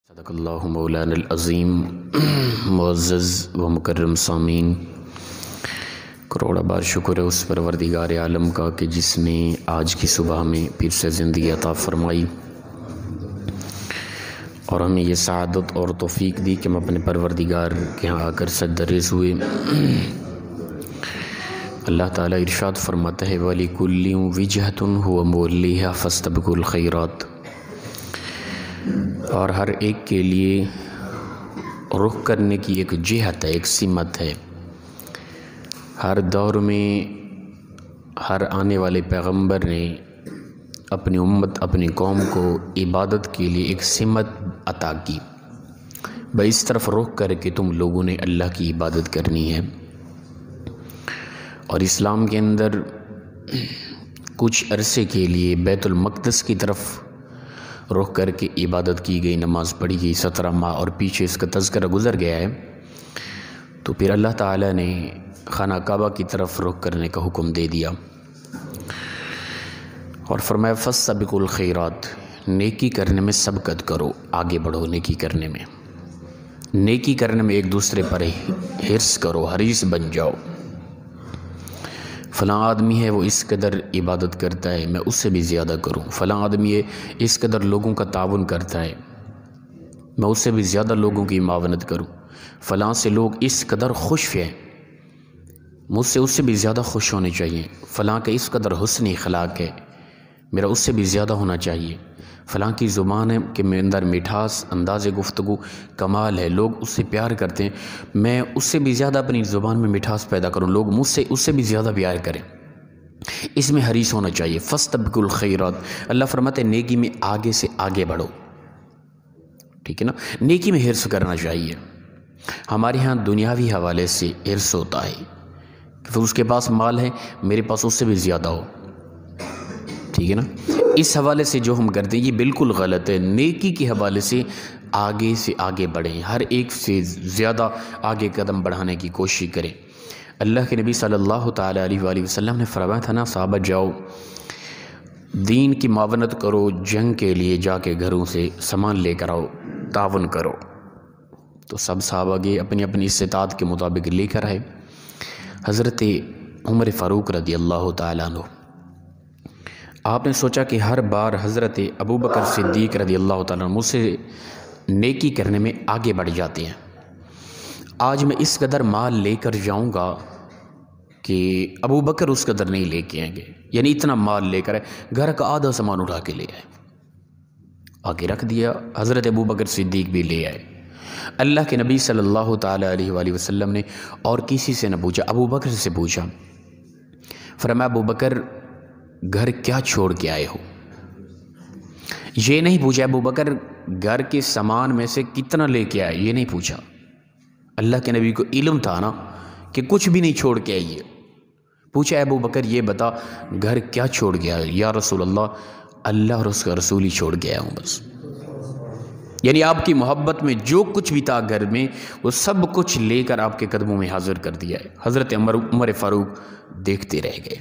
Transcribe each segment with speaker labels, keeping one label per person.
Speaker 1: صدق اللہ مولانا العظیم۔ معزز و مکرم سامعین، کروڑا بار شکر ہے اس پروردگار عالم کا کہ جس نے آج کی صبح میں پھر سے زندگی عطا فرمائی اور ہمیں یہ سعادت اور توفیق دی کہ ہم اپنے پروردگار کے ہاں آ کر سجدہ ہوئے۔ اللہ تعالیٰ ارشاد فرماتا ہے وَلِكُلٍّ وِجْهَةٌ هُوَ مُوَلِّيهَا فَاسْتَبِقُوا الْخَيْرَاتِ، اور ہر ایک کے لیے رخ کرنے کی ایک جہت ہے، ایک سمت ہے۔ ہر دور میں ہر آنے والے پیغمبر نے اپنی امت، اپنی قوم کو عبادت کے لیے ایک سمت عطا کی، بھائی اس طرف رخ کر کے تم لوگوں نے اللہ کی عبادت کرنی ہے۔ اور اسلام کے اندر کچھ عرصے کے لیے بیت المقدس کی طرف رخ کر کے عبادت کی گئی، نماز پڑھی گئی 17 ماہ، اور پیچھے اس کا تذکرہ گزر گیا ہے۔ تو پھر اللہ تعالیٰ نے خانہ کعبہ کی طرف رخ کرنے کا حکم دے دیا اور فرمایا فَاسْتَبِقُوا الْخَيْرَاتِ، نیکی کرنے میں سبقت کرو، آگے بڑھو نیکی کرنے میں، نیکی کرنے میں ایک دوسرے پر حرص کرو، حریص بن جاؤ۔ فلاں آدمی ہے وہ اس قدر عبادت کرتا ہے، میں اس سے بھی زیادہ کروں۔ فلاں آدمی ہے اس قدر لوگوں کا تعاون کرتا ہے، میں اس سے بھی زیادہ لوگوں کی معاونت کروں۔ فلاں سے لوگ اس قدر خوش ہیں، مجھ سے اس سے بھی زیادہ خوش ہونے چاہیے۔ فلاں کا اس قدر حسن اخلاق ہے، میرا اس سے بھی زیادہ ہونا چاہیے۔ فلاں کی زبان ہے کہ میرے اندر مٹھاس، انداز گفتگو کمال ہے، لوگ اس سے پیار کرتے ہیں، میں اس سے بھی زیادہ اپنی زبان میں مٹھاس پیدا کروں، لوگ مجھ سے اس سے بھی زیادہ پیار کریں، اس میں حریص ہونا چاہیے۔ فَاسْتَبِقُوا الْخَيْرَاتِ، اللہ فرماتے ہیں نیکی میں آگے سے آگے بڑھو، ٹھیک ہے نا، نیکی میں حرص کرنا چاہیے۔ ہمارے ہاں دنیاوی حوالے سے حرص ہوتا ہے کہ پھر اس کے پاس مال ہے، میرے پاس اس سے بھی زیادہ ہو، ٹھیک ہے نا، اس حوالے سے جو ہم کرتے ہیں یہ بالکل غلط ہے۔ نیکی کے حوالے سے آگے بڑھیں، ہر ایک سے زیادہ آگے قدم بڑھانے کی کوشش کریں۔ اللہ کے نبی صلی اللہ تعالیٰ علیہ وآلہ وسلم نے فرمایا تھا نا، صحابہ جاؤ دین کی معاونت کرو، جنگ کے لیے جا کے گھروں سے سامان لے کر آؤ، تعاون کرو۔ تو سب صحابہ گئے، اپنی اپنی استطاعت کے مطابق لے کر آئے۔ حضرت عمر فاروق رضی اللہ تعالیٰ عنہ، آپ نے سوچا کہ ہر بار حضرت ابوبکر صدیق رضی اللہ تعالیٰ عنہ مجھ سے نیکی کرنے میں آگے بڑھ جاتے ہیں، آج میں اس قدر مال لے کر جاؤں گا کہ ابوبکر اس قدر نہیں لے کے آئیں گے، یعنی اتنا مال لے کر آئے، گھر کا آدھا سامان اٹھا کے لے آئے، آگے رکھ دیا۔ حضرت ابوبکر صدیق بھی لے آئے۔ اللہ کے نبی صلی اللہ تعالیٰ علیہ وآلہ وسلم نے اور کسی سے نہ پوچھا، ابوبکر سے پوچھا، فرمایا ابوبکر گھر کیا چھوڑ کے آئے ہو؟ یہ نہیں پوچھا ابوبکر گھر کے سامان میں سے کتنا لے کے آئے، یہ نہیں پوچھا۔ اللہ کے نبی کو علم تھا نا کہ کچھ بھی نہیں چھوڑ کے آئیے، پوچھا ابوبکر یہ بتا گھر کیا چھوڑ کے آئے؟ یا رسول اللہ اور اس کا رسول ہی چھوڑ کے آیا ہوں بس، یعنی آپ کی محبت میں جو کچھ بھی تھا گھر میں وہ سب کچھ لے کر آپ کے قدموں میں حاضر کر دیا ہے۔ حضرت عمر فاروق دیکھتے رہ گئے،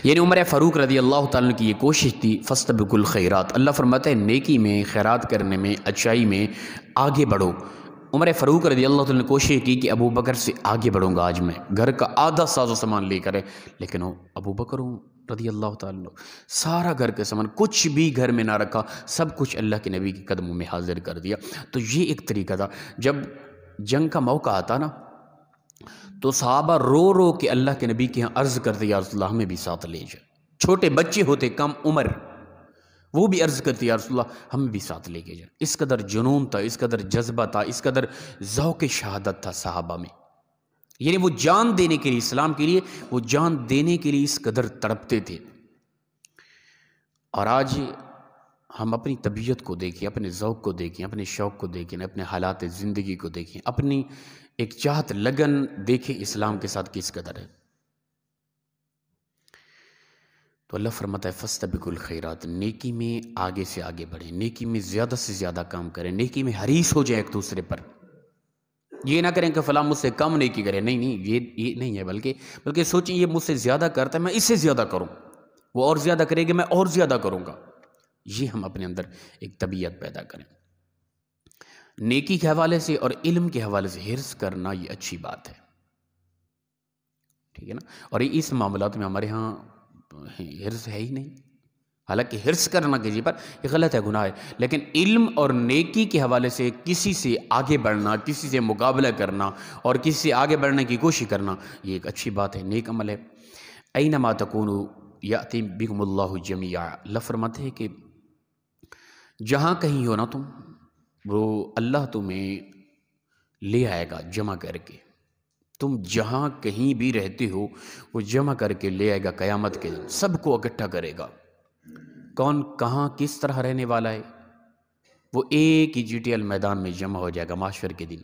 Speaker 1: یعنی عمر فاروق رضی اللہ تعالیٰ کی یہ کوشش تھی فَاسْتَبِقُوا الْخَيْرَاتِ، اللہ فرماتا ہے نیکی میں، خیرات کرنے میں، اچھائی میں آگے بڑھو۔ عمر فاروق رضی اللہ تعالیٰ نے کوشش کی کہ ابوبکر سے آگے بڑھوں گا، آج میں گھر کا آدھا ساز و سامان لے کر ہے، لیکن ابوبکر رضی اللہ تعالیٰ سارا گھر کا سامان کچھ بھی گھر میں نہ رکھا، سب کچھ اللہ کے نبی کے قدموں میں حاضر کر دیا۔ تو یہ ایک طریقہ تھا، جب جنگ کا موقع آتا نا تو صحابہ رو رو کے اللہ کے نبی کے ہاں عرض کرتے یا رسول اللہ ہمیں بھی ساتھ لے جائے، چھوٹے بچے ہوتے کم عمر، وہ بھی عرض کرتے یا رسول اللہ ہمیں بھی ساتھ لے کے جائے۔ اس قدر جنون تھا، اس قدر جذبہ تھا، اس قدر ذوق شہادت تھا صحابہ میں، یعنی وہ جان دینے کے لیے، اسلام کے لیے وہ جان دینے کے لیے اس قدر تڑپتے تھے۔ اور آج ہم اپنی طبیعت کو دیکھیں، اپنے ذوق کو دیکھیں، اپنے شوق کو دیکھیں، اپنے حالات زندگی کو دیکھیں، اپنی ایک چاہت لگن دیکھیں اسلام کے ساتھ کس قدر ہے۔ تو اللہ فرماتا ہے فَاسْتَبِقُوا الْخَيْرَاتِ، نیکی میں آگے سے آگے بڑھیں، نیکی میں زیادہ سے زیادہ کام کریں، نیکی میں حریص ہو جائیں ایک دوسرے پر، یہ نہ کریں کہ فلاں مجھ سے کم نیکی کرے، نہیں یہ نہیں ہے، بلکہ سوچیں یہ مجھ سے زیادہ کرتا ہے میں اس سے زیادہ کروں، وہ اور زیادہ کرے گا میں اور زیادہ کروں گا، یہ ہم اپنے اندر ایک طبیعت پیدا کریں۔ نیکی کے حوالے سے اور علم کے حوالے سے حرص کرنا یہ اچھی بات ہے، ٹھیک ہے نا۔ اور اس معاملات میں ہمارے ہاں حرص ہے ہی نہیں، حالانکہ حرص کرنا کسی پر یہ غلط ہے، گناہ ہے، لیکن علم اور نیکی کے حوالے سے کسی سے آگے بڑھنا، کسی سے مقابلہ کرنا اور کسی سے آگے بڑھنے کی کوشش کرنا یہ ایک اچھی بات ہے، نیک عمل ہے۔ اینما تکونوا یأتی بکم اللہ جمیعا، اللہ فرماتے ہیں کہ جہاں کہیں ہو نا تم، وہ اللہ تمہیں لے آئے گا جمع کر کے، تم جہاں کہیں بھی رہتے ہو وہ جمع کر کے لے آئے گا قیامت کے دن، سب کو اکٹھا کرے گا۔ کون کہاں کس طرح رہنے والا ہے وہ ایک ہی GTL میدان میں جمع ہو جائے گا محشر کے دن۔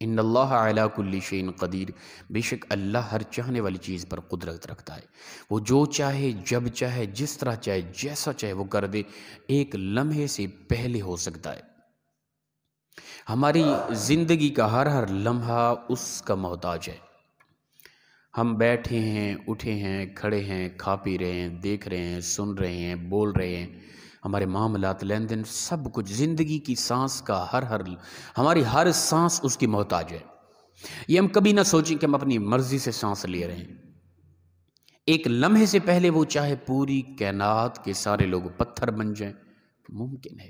Speaker 1: ان اللہ علی کل شیء قدیر، بے شک اللہ ہر چاہنے والی چیز پر قدرت رکھتا ہے، وہ جو چاہے جب چاہے جس طرح چاہے جیسا چاہے وہ کر دے، ایک لمحے سے پہلے ہو سکتا ہے۔ ہماری زندگی کا ہر لمحہ اس کا محتاج ہے، ہم بیٹھے ہیں، اٹھے ہیں، کھڑے ہیں، کھا پی رہے ہیں، دیکھ رہے ہیں، سن رہے ہیں، بول رہے ہیں، ہمارے معاملات، لین دین، سب کچھ، زندگی کی سانس کا ہماری ہر سانس اس کی محتاج ہے۔ یہ ہم کبھی نہ سوچیں کہ ہم اپنی مرضی سے سانس لے رہے ہیں، ایک لمحے سے پہلے وہ چاہے پوری کائنات کے سارے لوگ پتھر بن جائیں، ممکن ہے۔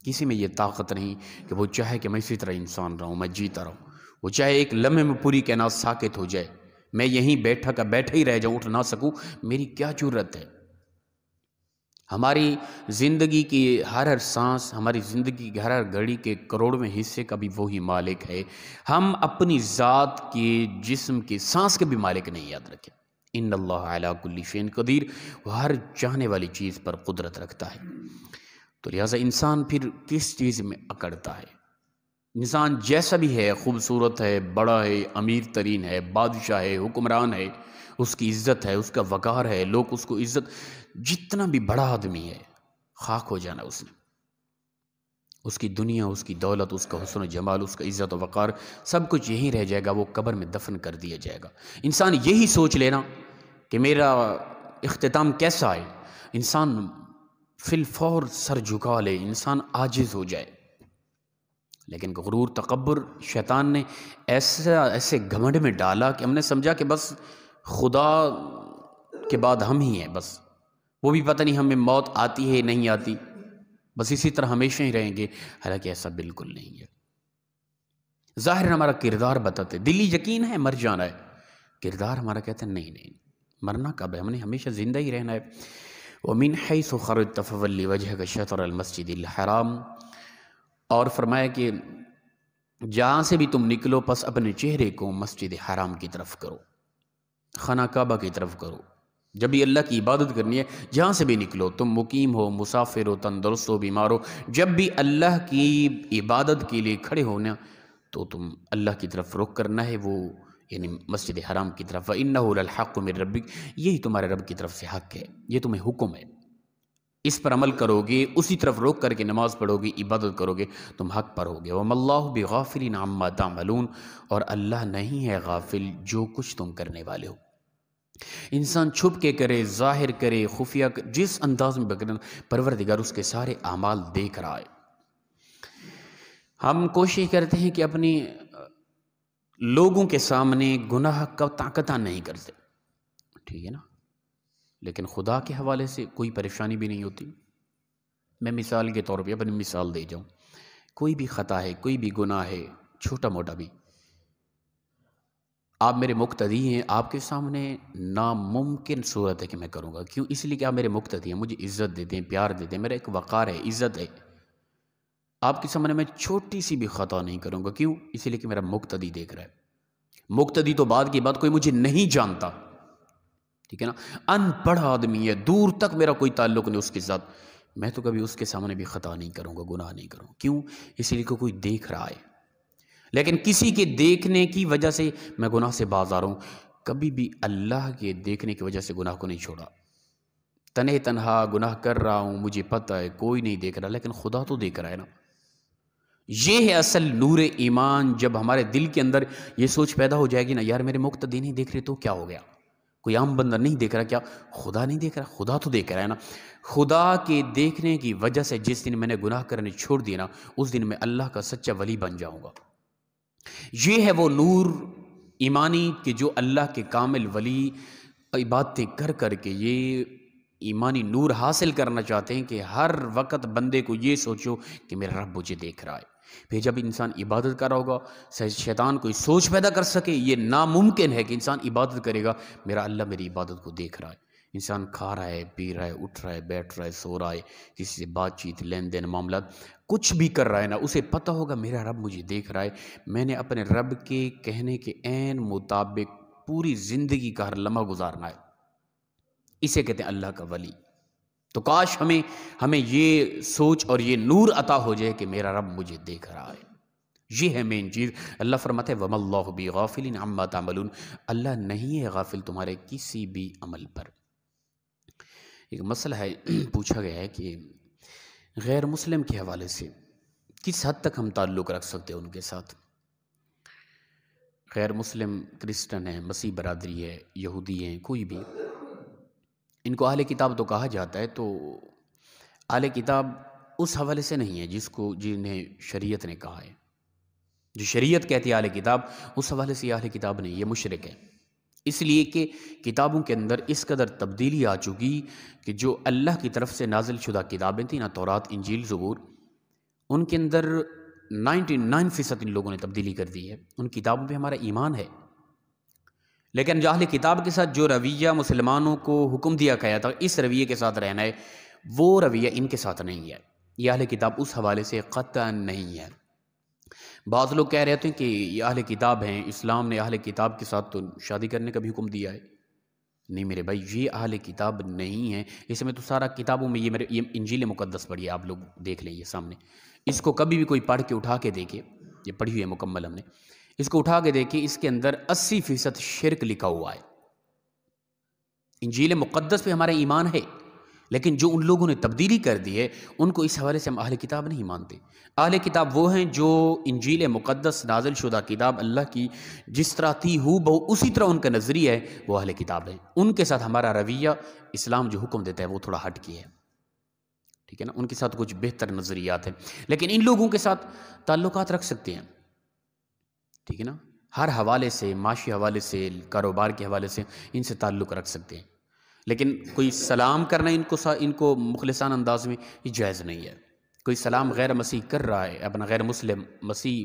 Speaker 1: کسی میں یہ طاقت نہیں کہ وہ چاہے کہ میں اسی طرح انسان رہوں، میں جیتا رہوں، وہ چاہے ایک لمحے میں پوری کائنات ساکت ہو جائے، میں یہیں بیٹھا ہی رہ جاؤں، اٹھ نہ سکوں، میری کیا جرت ہے؟ ہماری زندگی کی ہر سانس، ہماری زندگی کی ہر گھڑی کے کروڑویں حصے کا بھی وہی مالک ہے، ہم اپنی ذات کے جسم کے سانس کے بھی مالک نہیں، یاد رکھیں۔ ان اللہ علی کل شیء قدیر، وہ ہر چاہنے والی چیز پر قدرت رکھتا ہے۔ تو لہٰذا انسان پھر کس چیز میں اکڑتا ہے؟ انسان جیسا بھی ہے، خوبصورت ہے، بڑا ہے، امیر ترین ہے، بادشاہ ہے، حکمران ہے، اس کی عزت ہے، اس کا وقار ہے، لوگ اس کو عزت، جتنا بھی بڑا آدمی ہے خاک ہو جانا اس نے، اس کی دنیا، اس کی دولت، اس کا حسن و جمال، اس کا عزت و وقار، سب کچھ یہیں رہ جائے گا، وہ قبر میں دفن کر دیا جائے گا۔ انسان یہی سوچ لینا کہ میرا اختتام کیسا ہے، انسان فی الفور سر جھکا لے، انسان عاجز ہو جائے، لیکن غرور، تکبر، شیطان نے ایسے گھمنڈ میں ڈالا کہ ہم نے سمجھا کہ بس خدا کے بعد ہم ہی ہیں، بس وہ بھی پتہ نہیں ہمیں موت آتی ہے نہیں آتی، بس اسی طرح ہمیشہ ہی رہیں گے، حالانکہ ایسا بالکل نہیں ہے۔ ظاہر ہمارا کردار بتاتے، دلی یقین ہے مر جانا ہے، کردار ہمارا کہتا ہے نہیں، مرنا کب ہے، ہم نے ہمیشہ زندہ ہی رہنا ہے۔ وَمِنْ حَيْثُ خَرَجْتَ فَوَلِّ وَجْهَكَ شَطْرَ الْمَسْجِدِ الْحَرَامِ، اور فرمایا کہ جہاں سے بھی تم نکلو پس اپنے چہرے کو مسجد حرام کی طرف کرو، خانہ کعبہ کی طرف کرو۔ جب بھی اللہ کی عبادت کرنی ہے، جہاں سے بھی نکلو، تم مقیم ہو، مسافر ہو، تندرست ہو، بیمار ہو، جب بھی اللہ کی عبادت کے لیے کھڑے ہونا تو تم اللہ کی طرف رخ کرنا ہے، وہ یعنی مسجد حرام کی طرف۔ وَإِنَّهُ لَلْحَقُّ مِن رَبِّكَ، یہی تمہارے رب کی طرف سے حق ہے، یہ تمہیں حکم ہے، اس پر عمل کرو گے، اسی طرف روک کر کے نماز پڑھو گے، عبادت کرو گے، تم حق پر ہوگے۔ وَمَا اللَّهُ بِغَافِلٍ عَمَّا تَعْمَلُونَ، اور اللہ نہیں ہے غافل جو کچھ تم کرنے والے ہو۔ انسان چھپ کے کرے، ظاہر کرے، خفیہ کرے، جس انداز میں بگڑنا، پروردگار اس کے سارے اعمال دیکھ رہا ہے۔ ہم کوشش کرتے ہیں کہ اپنی لوگوں کے سامنے گناہ کا طاقتہ نہیں کرتے، ٹھیک ہے نا، لیکن خدا کے حوالے سے کوئی پریشانی بھی نہیں ہوتی۔ میں مثال کے طور پہ اپنی مثال دے جاؤں، کوئی بھی خطا ہے، کوئی بھی گناہ ہے، چھوٹا موٹا بھی، آپ میرے مقتدی ہیں، آپ کے سامنے ناممکن صورت ہے کہ میں کروں گا، کیوں؟ اس لیے کہ آپ میرے مقتدی ہیں، مجھے عزت دیتے ہیں، پیار دیتے ہیں، میرا ایک وقار ہے، عزت ہے، آپ کے سامنے میں چھوٹی سی بھی خطا نہیں کروں گا، کیوں؟ اس لیے کہ میرا مقتدی دیکھ رہا ہے۔ مقتدی تو بعد کی بات، کوئی مجھے نہیں جانتا، ٹھیک ہے نا، ان پڑھ آدمی ہے، دور تک میرا کوئی تعلق نہیں اس کے ساتھ، میں تو کبھی اس کے سامنے بھی خطا نہیں کروں گا، گناہ نہیں کروں، کیوں؟ اس لیے کہ کوئی دیکھ رہا ہے۔ لیکن کسی کے دیکھنے کی وجہ سے میں گناہ سے باز آ رہا ہوں، کبھی بھی اللہ کے دیکھنے کی وجہ سے گناہ کو نہیں چھوڑا۔ تنہا گناہ کر رہا ہوں، مجھے پتہ ہے کوئی نہیں دیکھ رہا، لیکن خدا تو دیکھ رہا ہے نا۔ یہ ہے اصل نور ایمان۔ جب ہمارے دل کے اندر یہ سوچ پیدا ہو جائے گی نا، یار میرے مقتدی نہیں دیکھ رہے تو کیا ہو گیا، کوئی عام بندہ نہیں دیکھ رہا، کیا خدا نہیں دیکھ رہا؟ خدا تو دیکھ رہا ہے نا۔ خدا کے دیکھنے کی وجہ سے جس دن میں نے گناہ کرنے چھوڑ دیا نا، اس دن میں اللہ کا سچا ولی بن جاؤں گا۔ یہ ہے وہ نور ایمانی کہ جو اللہ کے کامل ولی عبادتیں کر کر کے یہ ایمانی نور حاصل کرنا چاہتے ہیں کہ ہر وقت بندے کو یہ سوچو کہ میرا رب مجھے دیکھ رہا ہے۔ پھر جب انسان عبادت کر رہا ہوگا، شیطان کوئی سوچ پیدا کر سکے، یہ ناممکن ہے کہ انسان عبادت کرے گا میرا اللہ میری عبادت کو دیکھ رہا ہے۔ انسان کھا رہا ہے، پی رہا ہے، اٹھ رہا ہے، بیٹھ رہا ہے، سو رہا ہے، کسی سے بات چیت، لین دین، معاملات کچھ بھی کر رہا ہے نا، اسے پتہ ہوگا میرا رب مجھے دیکھ رہا ہے، میں نے اپنے رب کے کہنے کے عین مطابق پوری زندگی کا ہر لمحہ گزارنا ہے۔ اسے کہتے ہیں اللہ کا ولی۔ تو کاش ہمیں یہ سوچ اور یہ نور عطا ہو جائے کہ میرا رب مجھے دیکھ رہا ہے۔ یہ ہے مین چیز۔ اللہ فرماتے ہیں وَمَا اللَّهُ بِغَافِلٍ عَمَّا تَعْمَلُونَ، اللہ نہیں ہے غافل تمہارے کسی بھی عمل پر۔ ایک مسئلہ ہے، پوچھا گیا ہے کہ غیر مسلم کے حوالے سے کس حد تک ہم تعلق رکھ سکتے ہیں ان کے ساتھ؟ غیر مسلم کرسچن ہیں، مسیح برادری ہے، یہودی ہیں، کوئی بھی، ان کو اہل کتاب تو کہا جاتا ہے، تو اہل کتاب اس حوالے سے نہیں ہے جنہیں شریعت نے کہا ہے۔ جو شریعت کہتی ہے اہل کتاب، اس حوالے سے یہ اہل کتاب نہیں، یہ مشرک ہے۔ اس لیے کہ کتابوں کے اندر اس قدر تبدیلی آ چکی کہ جو اللہ کی طرف سے نازل شدہ کتابیں تھیں نا، تورات، انجیل، زبور، ان کے اندر 99% ان لوگوں نے تبدیلی کر دی ہے۔ ان کتابوں پہ ہمارا ایمان ہے، لیکن جو اہل کتاب کے ساتھ جو رویہ مسلمانوں کو حکم دیا گیا تھا اس رویے کے ساتھ رہنا ہے، وہ رویہ ان کے ساتھ نہیں ہے۔ یہ اہل کتاب اس حوالے سے قطعاً نہیں ہے۔ بعض لوگ کہہ رہے تھے کہ یہ اہل کتاب ہیں، اسلام نے اہل کتاب کے ساتھ تو شادی کرنے کا بھی حکم دیا ہے۔ نہیں میرے بھائی، یہ اہل کتاب نہیں ہے۔ اس میں تو سارا کتابوں میں یہ انجیل مقدس پڑھی ہے، آپ لوگ دیکھ لیں یہ سامنے، اس کو کبھی بھی کوئی پڑھ کے اٹھا کے دیکھے، یہ پڑھی ہوئی ہے مکمل ہم نے، اس کو اٹھا کے دیکھیں، اس کے اندر 80% شرک لکھا ہوا ہے۔ انجیل مقدس پہ ہمارا ایمان ہے، لیکن جو ان لوگوں نے تبدیلی کر دی ہے ان کو اس حوالے سے ہم اہل کتاب نہیں مانتے۔ اہل کتاب وہ ہیں جو انجیل مقدس نازل شدہ کتاب اللہ کی جس طرح تھی ہو بہو اسی طرح ان کا نظریہ ہے، وہ اہل کتاب ہیں۔ ان کے ساتھ ہمارا رویہ اسلام جو حکم دیتا ہے وہ تھوڑا ہٹ کے ہے، ٹھیک ہے نا، ان کے ساتھ کچھ بہتر نظریات ہیں، لیکن ان لوگوں کے ساتھ تعلقات رکھ سکتے ہیں، ٹھیک ہے نا، ہر حوالے سے، معاشی حوالے سے، کاروبار کے حوالے سے ان سے تعلق رکھ سکتے ہیں، لیکن کوئی سلام کرنا ان کو مخلصانہ انداز میں یہ جائز نہیں ہے۔ کوئی سلام غیر مسیح کر رہا ہے، اپنا غیر مسلم مسیح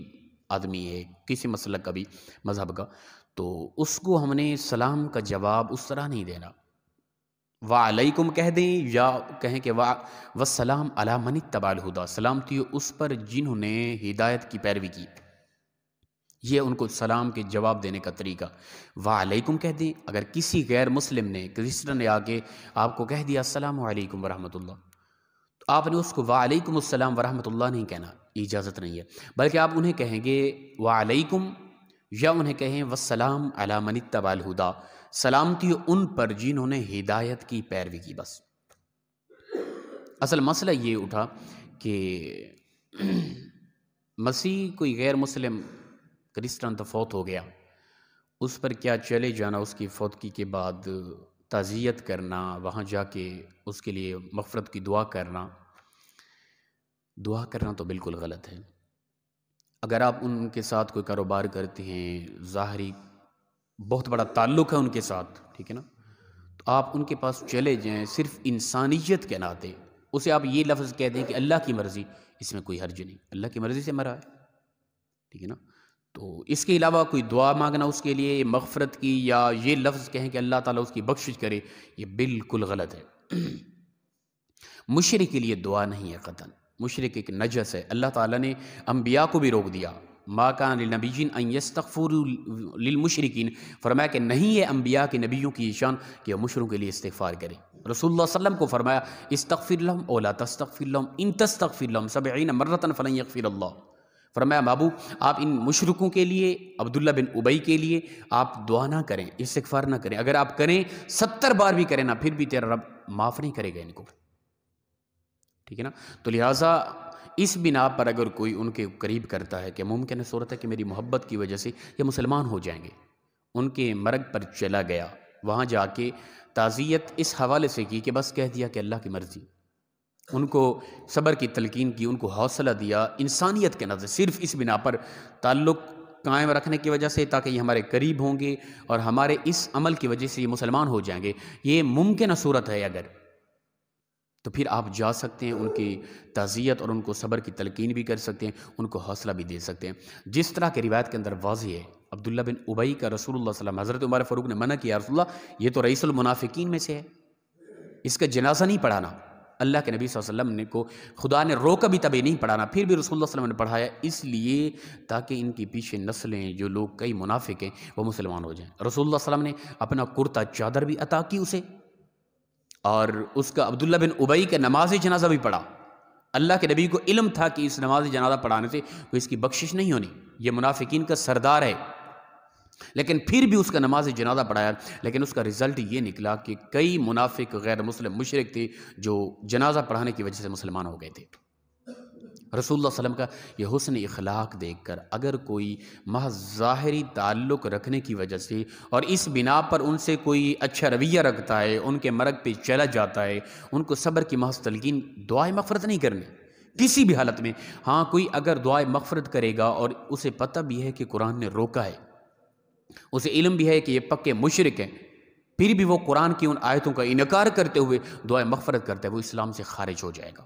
Speaker 1: آدمی ہے کسی مسلک کا بھی، مذہب کا، تو اس کو ہم نے سلام کا جواب اس طرح نہیں دینا۔ وعلیکم کہہ دیں یا کہیں کہ والسلام علی من اتبع الہدی، سلامتی اس پر جنہوں نے ہدایت کی پیروی کی، یہ ان کو سلام کے جواب دینے کا طریقہ۔ وعلیکم کہہ دیں، اگر کسی غیر مسلم نے، کرسچن نے آ کے آپ کو کہہ دیا السلام علیکم ورحمۃ اللہ، تو آپ نے اس کو وعلیکم السلام ورحمۃ اللہ نہیں کہنا، اجازت نہیں ہے، بلکہ آپ انہیں کہیں گے وعلیکم، یا انہیں کہیں والسلام علی من اتبع الہدی، سلامتی ان پر جنہوں نے ہدایت کی پیروی کی۔ بس اصل مسئلہ یہ اٹھا کہ مسیح کوئی غیر مسلم کرسچن تو فوت ہو گیا، اس پر کیا چلے جانا، اس کی فوتگی کے بعد تعزیت کرنا، وہاں جا کے اس کے لیے مغفرت کی دعا کرنا تو بالکل غلط ہے۔ اگر آپ ان کے ساتھ کوئی کاروبار کرتے ہیں، ظاہری بہت بڑا تعلق ہے ان کے ساتھ، ٹھیک ہے نا، تو آپ ان کے پاس چلے جائیں صرف انسانیت کے ناطے، اسے آپ یہ لفظ کہہ دیں کہ اللہ کی مرضی، اس میں کوئی حرج نہیں، اللہ کی مرضی سے مرا ہے، ٹھیک ہے نا، تو اس کے علاوہ کوئی دعا مانگنا اس کے لیے مغفرت کی، یا یہ لفظ کہیں کہ اللہ تعالیٰ اس کی بخشش کرے، یہ بالکل غلط ہے۔ مشرک کے لیے دعا نہیں ہے قطعاً، مشرک ایک نجس ہے۔ اللہ تعالیٰ نے انبیاء کو بھی روک دیا، ما کان لنبی ان یستغفروا للمشرکین، فرمایا کہ نہیں ہے انبیاء کے نبیوں کی شان کہ وہ مشرکوں کے لیے استغفار کریں۔ رسول اللہ صلی اللہ علیہ وسلم کو فرمایا استغفر لهم او لا تستغفر لهم ان تستغفر لهم 70 مرة فلن یغفر اللہ، فرمایا بابو آپ ان مشرکوں کے لیے، عبداللہ بن ابی کے لیے آپ دعا نہ کریں، استغفار نہ کریں، اگر آپ کریں 70 بار بھی کریں نا، پھر بھی تیرا رب معاف نہیں کرے گا ان کو، ٹھیک ہے نا۔ تو لہٰذا اس بنا پر اگر کوئی ان کے قریب کرتا ہے کہ ممکن ہے، صورت ہے کہ میری محبت کی وجہ سے یہ مسلمان ہو جائیں گے، ان کے مرگ پر چلا گیا، وہاں جا کے تعزیت اس حوالے سے کی کہ بس کہہ دیا کہ اللہ کی مرضی، ان کو صبر کی تلقین کی، ان کو حوصلہ دیا انسانیت کے نظر، صرف اس بنا پر تعلق قائم رکھنے کی وجہ سے تاکہ یہ ہمارے قریب ہوں گے اور ہمارے اس عمل کی وجہ سے یہ مسلمان ہو جائیں گے، یہ ممکنہ صورت ہے اگر، تو پھر آپ جا سکتے ہیں، ان کی تعزیت اور ان کو صبر کی تلقین بھی کر سکتے ہیں، ان کو حوصلہ بھی دے سکتے ہیں، جس طرح کی روایت کے اندر واضح ہے عبداللہ بن ابی کا رسول اللہ صلی اللہ علیہ وسلم حضرت عمر فاروق نے منع کیا، رسول اللہ یہ تو رئیس المنافقین میں سے ہے، اس کا جنازہ نہیں پڑھانا۔ اللہ کے نبی صلی اللہ علیہ وسلم نے کو خدا نے روکا بھی تبھی نہیں پڑھانا، پھر بھی رسول اللہ صلی اللہ علیہ وسلم نے پڑھایا، اس لیے تاکہ ان کی پیچھے نسلیں جو لوگ کئی منافق ہیں وہ مسلمان ہو جائیں۔ رسول اللہ صلی اللہ علیہ وسلم نے اپنا کرتا چادر بھی عطا کی اسے، اور اس کا عبداللہ بن ابی کا نماز جنازہ بھی پڑھا۔ اللہ کے نبی کو علم تھا کہ اس نماز جنازہ پڑھانے سے کوئی اس کی بخشش نہیں ہونی، یہ منافقین کا سردار ہے، لیکن پھر بھی اس کا نماز جنازہ پڑھایا، لیکن اس کا رزلٹ یہ نکلا کہ کئی منافق غیر مسلم مشرک تھے جو جنازہ پڑھانے کی وجہ سے مسلمان ہو گئے تھے۔ رسول اللہ صلی اللہ علیہ وسلم کا یہ حسن اخلاق دیکھ کر اگر کوئی محض ظاہری تعلق رکھنے کی وجہ سے اور اس بنا پر ان سے کوئی اچھا رویہ رکھتا ہے، ان کے مرگ پہ چلا جاتا ہے، ان کو صبر کی محض تلقین، دعائے مغفرت نہیں کرنی کسی بھی حالت میں۔ ہاں کوئی اگر دعائے مغفرت کرے گا اور اسے پتہ بھی ہے کہ قرآن نے روکا ہے، اسے علم بھی ہے کہ یہ پکے مشرک ہیں، پھر بھی وہ قرآن کی ان آیتوں کا انکار کرتے ہوئے دعائے مغفرت کرتا ہے، وہ اسلام سے خارج ہو جائے گا۔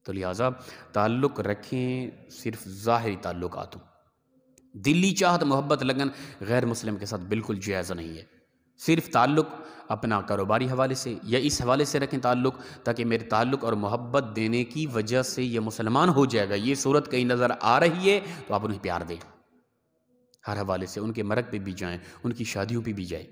Speaker 1: تو لہٰذا تعلق رکھیں صرف ظاہری تعلقات ہوں، دلی چاہت محبت لگن غیر مسلم کے ساتھ بالکل جائز نہیں ہے۔ صرف تعلق اپنا کاروباری حوالے سے یا اس حوالے سے رکھیں تعلق تاکہ میرے تعلق اور محبت دینے کی وجہ سے یہ مسلمان ہو جائے گا، یہ صورت کہیں نظر آ رہی ہے تو آپ انہیں پیار دیں، ہر حوالے سے ان کے مرگ پہ بھی جائیں، ان کی شادیوں پہ بھی جائیں،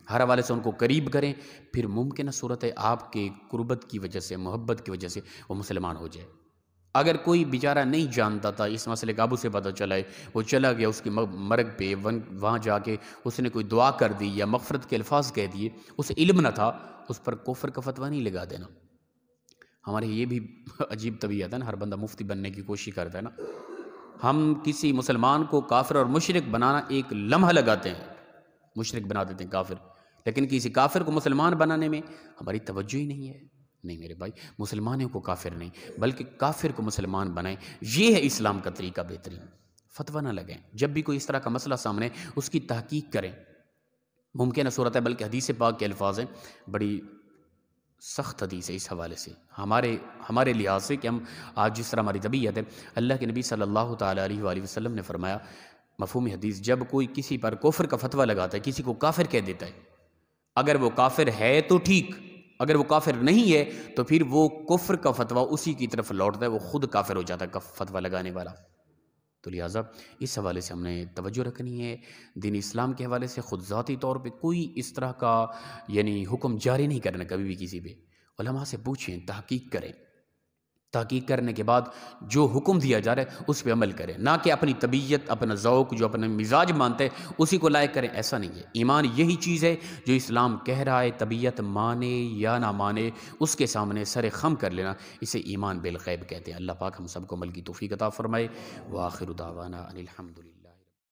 Speaker 1: ہر حوالے سے ان کو قریب کریں، پھر ممکنہ صورت ہے آپ کے قربت کی وجہ سے، محبت کی وجہ سے وہ مسلمان ہو جائے۔ اگر کوئی بیچارہ نہیں جانتا تھا اس مسئلے کا، اب اسے پتہ چلا ہے، وہ چلا گیا اس کی مرگ پہ، وہاں جا کے اس نے کوئی دعا کر دی یا مغفرت کے الفاظ کہہ دیے، اسے علم نہ تھا، اس پر کفر کا فتویٰ نہیں لگا دینا۔ ہمارے یہ بھی عجیب طبیعت ہے نا، ہر بندہ مفتی بننے کی کوشش کرتا ہے نا، ہم کسی مسلمان کو کافر اور مشرک بنانا ایک لمحہ لگاتے ہیں، مشرک بنا دیتے ہیں کافر، لیکن کسی کافر کو مسلمان بنانے میں ہماری توجہ ہی نہیں ہے۔ نہیں میرے بھائی، مسلمانوں کو کافر نہیں بلکہ کافر کو مسلمان بنائیں، یہ ہے اسلام کا طریقہ بہترین۔ فتویٰ نہ لگیں، جب بھی کوئی اس طرح کا مسئلہ سامنے اس کی تحقیق کریں، ممکنہ صورت ہے بلکہ حدیث پاک کے الفاظ ہیں، بڑی سخت حدیث ہے اس حوالے سے ہمارے لحاظ سے کہ ہم آج جس طرح ہماری طبیعت ہے، اللہ کے نبی صلی اللہ تعالیٰ علیہ وآلہ وسلم نے فرمایا مفہوم حدیث، جب کوئی کسی پر کفر کا فتویٰ لگاتا ہے، کسی کو کافر کہہ دیتا ہے، اگر وہ کافر ہے تو ٹھیک، اگر وہ کافر نہیں ہے تو پھر وہ کفر کا فتویٰ اسی کی طرف لوٹتا ہے، وہ خود کافر ہو جاتا ہے فتویٰ لگانے والا۔ تو لہٰذا اس حوالے سے ہم نے توجہ رکھنی ہے، دین اسلام کے حوالے سے خود ذاتی طور پہ کوئی اس طرح کا یعنی حکم جاری نہیں کرنا کبھی بھی کسی پہ، علماء سے پوچھیں، تحقیق کریں، تحقیق کرنے کے بعد جو حکم دیا جا رہا ہے اس پہ عمل کریں، نہ کہ اپنی طبیعت، اپنا ذوق، جو اپنا مزاج مانتے ہیں اسی کو لائق کریں، ایسا نہیں ہے۔ ایمان یہی چیز ہے جو اسلام کہہ رہا ہے، طبیعت مانے یا نہ مانے اس کے سامنے سر خم کر لینا، اسے ایمان بالغیب کہتے ہیں۔ اللہ پاک ہم سب کو عمل کی توفیق عطا فرمائے۔ وآخر دعوانا ان الحمدللہ۔